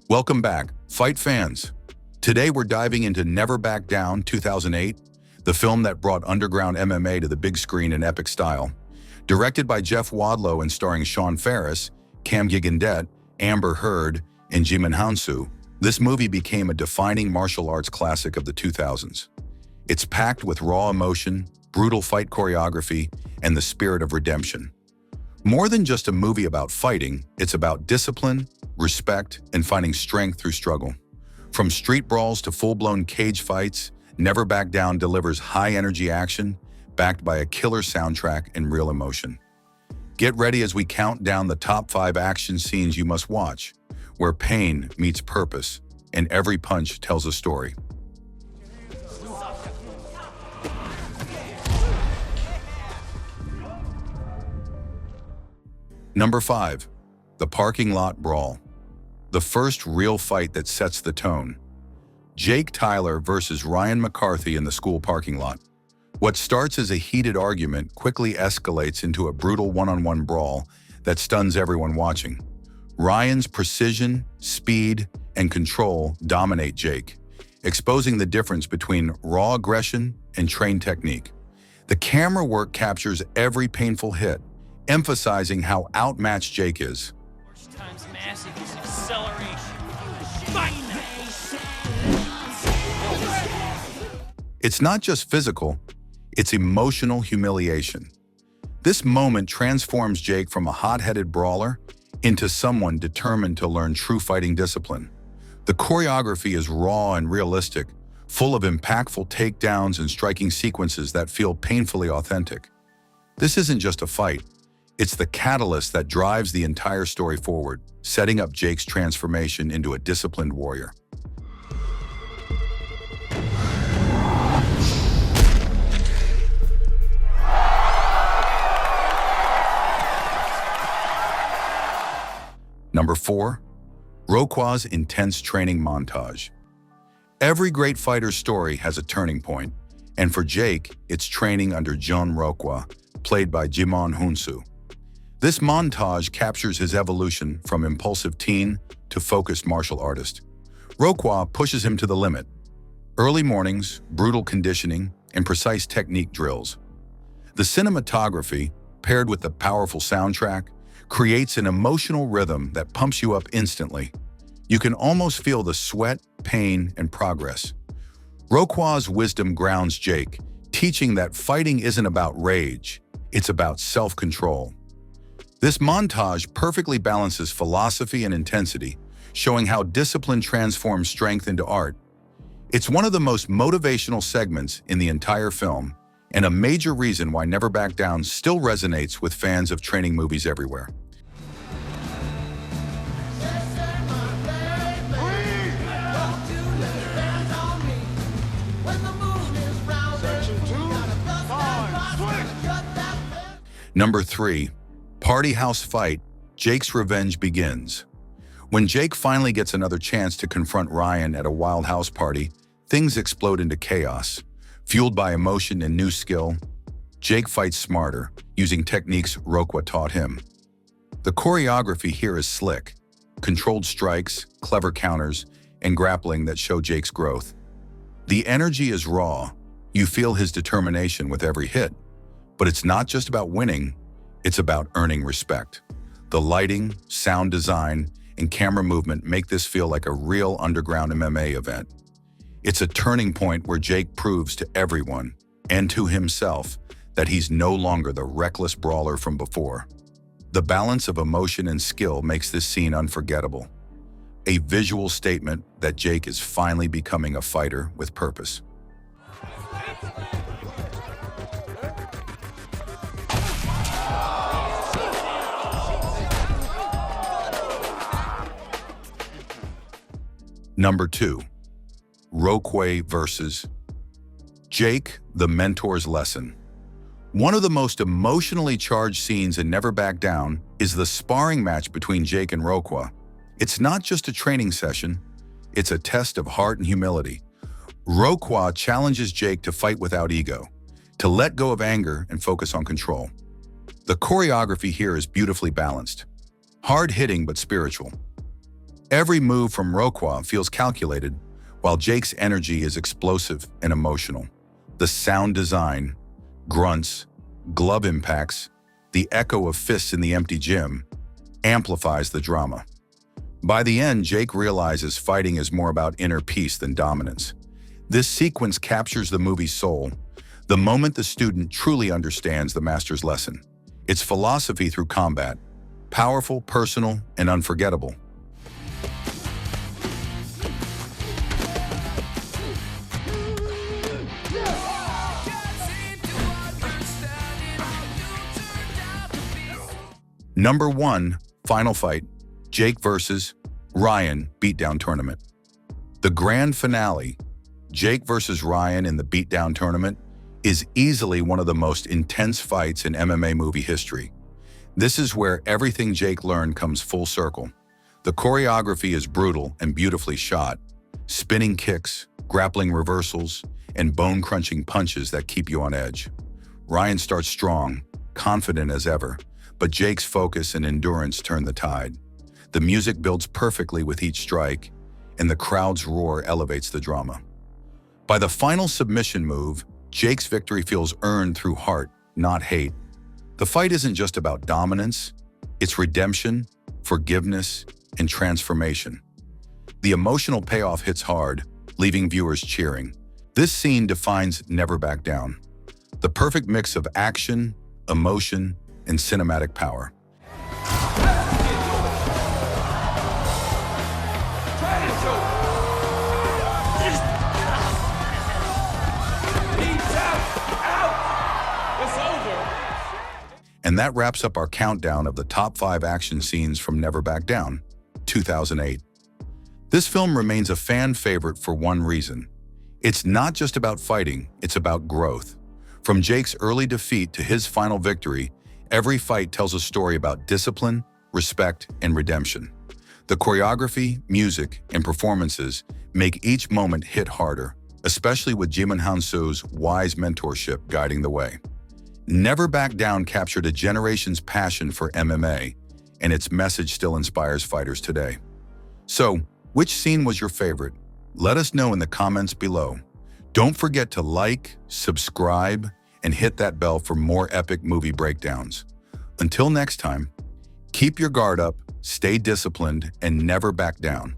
Welcome back, fight fans. Today we're diving into Never Back Down 2008, the film that brought underground MMA to the big screen in epic style. Directed by Jeff Wadlow and starring Sean Ferris, Cam Gigandet, Amber Heard, and Jimin Hansu, this movie became a defining martial arts classic of the 2000s. It's packed with raw emotion, brutal fight choreography, and the spirit of redemption. More than just a movie about fighting, it's about discipline, respect, and finding strength through struggle. From street brawls to full-blown cage fights, Never Back Down delivers high-energy action, backed by a killer soundtrack and real emotion. Get ready as we count down the top 5 action scenes you must watch, where pain meets purpose, and every punch tells a story. Number 5. The Parking Lot Brawl. The first real fight that sets the tone. Jake Tyler versus Ryan McCarthy in the school parking lot. What starts as a heated argument quickly escalates into a brutal one-on-one brawl that stuns everyone watching. Ryan's precision, speed, and control dominate Jake, exposing the difference between raw aggression and trained technique. The camera work captures every painful hit, emphasizing how outmatched Jake is. Times massive is acceleration. Fight! It's not just physical, it's emotional humiliation. This moment transforms Jake from a hot-headed brawler into someone determined to learn true fighting discipline. The choreography is raw and realistic, full of impactful takedowns and striking sequences that feel painfully authentic. This isn't just a fight. It's the catalyst that drives the entire story forward, setting up Jake's transformation into a disciplined warrior. Number 4. Rokwa's intense training montage. Every great fighter's story has a turning point, and for Jake, it's training under John Rokwa, played by Jimin Hansu. This montage captures his evolution from impulsive teen to focused martial artist. Rokwa pushes him to the limit. Early mornings, brutal conditioning, and precise technique drills. The cinematography, paired with the powerful soundtrack, creates an emotional rhythm that pumps you up instantly. You can almost feel the sweat, pain, and progress. Rokwa's wisdom grounds Jake, teaching that fighting isn't about rage, it's about self-control. This montage perfectly balances philosophy and intensity, showing how discipline transforms strength into art. It's one of the most motivational segments in the entire film, and a major reason why Never Back Down still resonates with fans of training movies everywhere. Number 3. Party House Fight, Jake's Revenge begins. When Jake finally gets another chance to confront Ryan at a wild house party, things explode into chaos. Fueled by emotion and new skill, Jake fights smarter, using techniques Rokwa taught him. The choreography here is slick, controlled strikes, clever counters, and grappling that show Jake's growth. The energy is raw. You feel his determination with every hit. But it's not just about winning, it's about earning respect. The lighting, sound design, and camera movement make this feel like a real underground MMA event. It's a turning point where Jake proves to everyone, and to himself, that he's no longer the reckless brawler from before. The balance of emotion and skill makes this scene unforgettable. A visual statement that Jake is finally becoming a fighter with purpose. Number 2. Rokwa versus Jake, the Mentor's Lesson. One of the most emotionally charged scenes in Never Back Down is the sparring match between Jake and Rokwa. It's not just a training session, it's a test of heart and humility. Rokwa challenges Jake to fight without ego, to let go of anger and focus on control. The choreography here is beautifully balanced, hard-hitting but spiritual. Every move from Roquan feels calculated, while Jake's energy is explosive and emotional. The sound design, grunts, glove impacts, the echo of fists in the empty gym amplifies the drama. By the end, Jake realizes fighting is more about inner peace than dominance. This sequence captures the movie's soul, the moment the student truly understands the master's lesson. Its philosophy through combat, powerful, personal, and unforgettable. Number 1, Final Fight, Jake vs. Ryan Beatdown Tournament. The grand finale, Jake vs. Ryan in the Beatdown Tournament, is easily one of the most intense fights in MMA movie history. This is where everything Jake learned comes full circle. The choreography is brutal and beautifully shot. Spinning kicks, grappling reversals, and bone-crunching punches that keep you on edge. Ryan starts strong, confident as ever, but Jake's focus and endurance turn the tide. The music builds perfectly with each strike, and the crowd's roar elevates the drama. By the final submission move, Jake's victory feels earned through heart, not hate. The fight isn't just about dominance, it's redemption, forgiveness, and transformation. The emotional payoff hits hard, leaving viewers cheering. This scene defines Never Back Down, the perfect mix of action, emotion, and cinematic power. And that wraps up our countdown of the top 5 action scenes from Never Back Down, 2008. This film remains a fan favorite for one reason. It's not just about fighting, it's about growth. From Jake's early defeat to his final victory, every fight tells a story about discipline, respect, and redemption. The choreography, music, and performances make each moment hit harder, especially with Jimin Han-soo's wise mentorship guiding the way. Never Back Down captured a generation's passion for MMA, and its message still inspires fighters today. So, which scene was your favorite? Let us know in the comments below. Don't forget to like, subscribe, and hit that bell for more epic movie breakdowns. Until next time, keep your guard up, stay disciplined, and never back down.